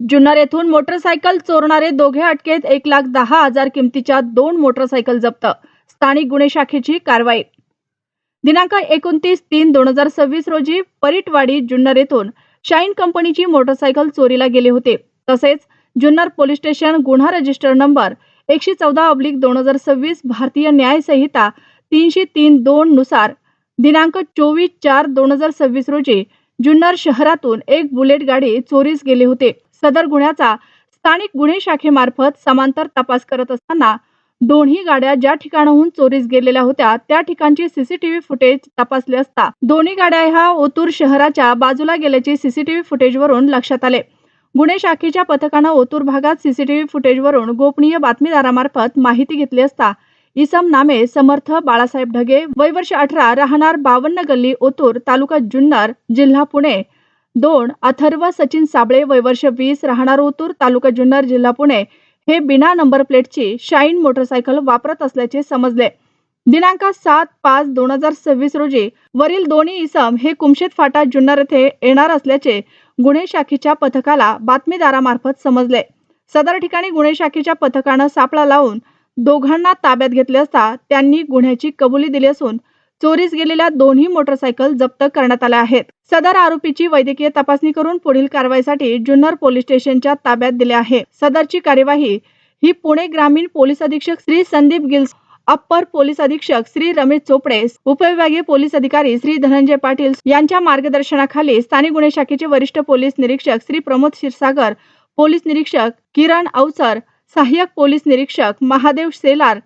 जुन्नर येथून मोटरसायकल चोरणारे दोघे अटकेत 1,10,000 किमतीच्या 2 मोटरसायकल जप्त. स्थानिक गुन्हे शाखेची कारवाई. दिनांक 29/3/2026 रोजी परिटवाडी जुन्नर येथून शाईन कंपनीची मोटरसायकल चोरीला गेले होते. तसेच जुन्नर पोलीस स्टेशन गुन्हा रजिस्टर नंबर 114/2026 भारतीय न्याय संहिता 303(2) नुसार दिनांक 24/4/2026 रोजी जुन्नर शहरातून एक बुलेट गाडी चोरीस गेले होते. सदर गुन्ह्याचा स्थानिक गुन्हे शाखेमार्फत समांतर तपास करत असताना दोन्ही गाड्या ज्या ठिकाणाहून चोरीस गेलेल्या होत्या त्या ठिकाणची सीसीटीव्ही फुटेज तपासले असता दोन्ही गाड्या ह्या ओतूर शहराच्या बाजूला गेल्याचे सीसीटीव्ही फुटेजवरून लक्षात आले. गुन्हे शाखेच्या पथकानं ओतूर भागात सीसीटीव्ही फुटेजवरून गोपनीय बातमीदारामार्फत माहिती घेतली असता इसम नामे समर्थ बाळासाहेब ढगे, वय वर्ष 18, राहणार 52 गल्ली ओतूर, तालुका जुन्नर, जिल्हा पुणे. 2. अथर्व सचिन साबळे, वय वर्ष 20, राहणार ओतूर, तालुका जुन्नर, जिल्हा पुणे, हे बिना नंबर प्लेटची शाईन मोटरसायकल वापरत असल्याचे समजले. दिनांक 7/5/2026 रोजी वरील दोन्ही इसम हे कुमशेत फाटा जुन्नर येथे येणार असल्याचे गुन्हे शाखेच्या पथकाला बातमीदारामार्फत समजले. सदर ठिकाणी गुन्हे शाखेच्या पथकानं सापळा लावून दोघांना ताब्यात घेतले असता त्यांनी गुन्ह्याची कबुली दिली असून चोरीस गेलेल्या दोन्ही मोटरसायकल जप्त करण्यात आल्या आहेत. सदर आरोपीची वैद्यकीय तपासणी करून पुढील कारवाईसाठी जुन्नर पोलीस स्टेशनच्या ताब्यात दिले आहे. सदरची कार्यवाही ही पुणे ग्रामीण पोलीस अधीक्षक Shri Sandeep gills, upper police अधीक्षक श्री रमेश चोपडे, उपविभागीय पोलीस अधिकारी श्री धनंजय पाटील यांच्या मार्गदर्शनाखाली स्थानिक गुन्हे शाखेचे वरिष्ठ पोलीस निरीक्षक श्री प्रमोद क्षीरसागर, पोलीस निरीक्षक किरण अवसर, सहाय्यक पोलीस निरीक्षक महादेव सेलार,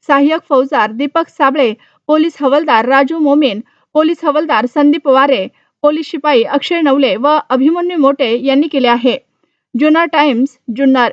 सहाय्यक फौजदार दीपक साबळे, पोलीस हवालदार राजू मोमीन, पोलीस हवालदार संदीप वारे, पोलीस शिपाई अक्षय नवले व अभिमन्यू मोटे यांनी केले आहे. जुन्नर टाइम्स, जुन्नर.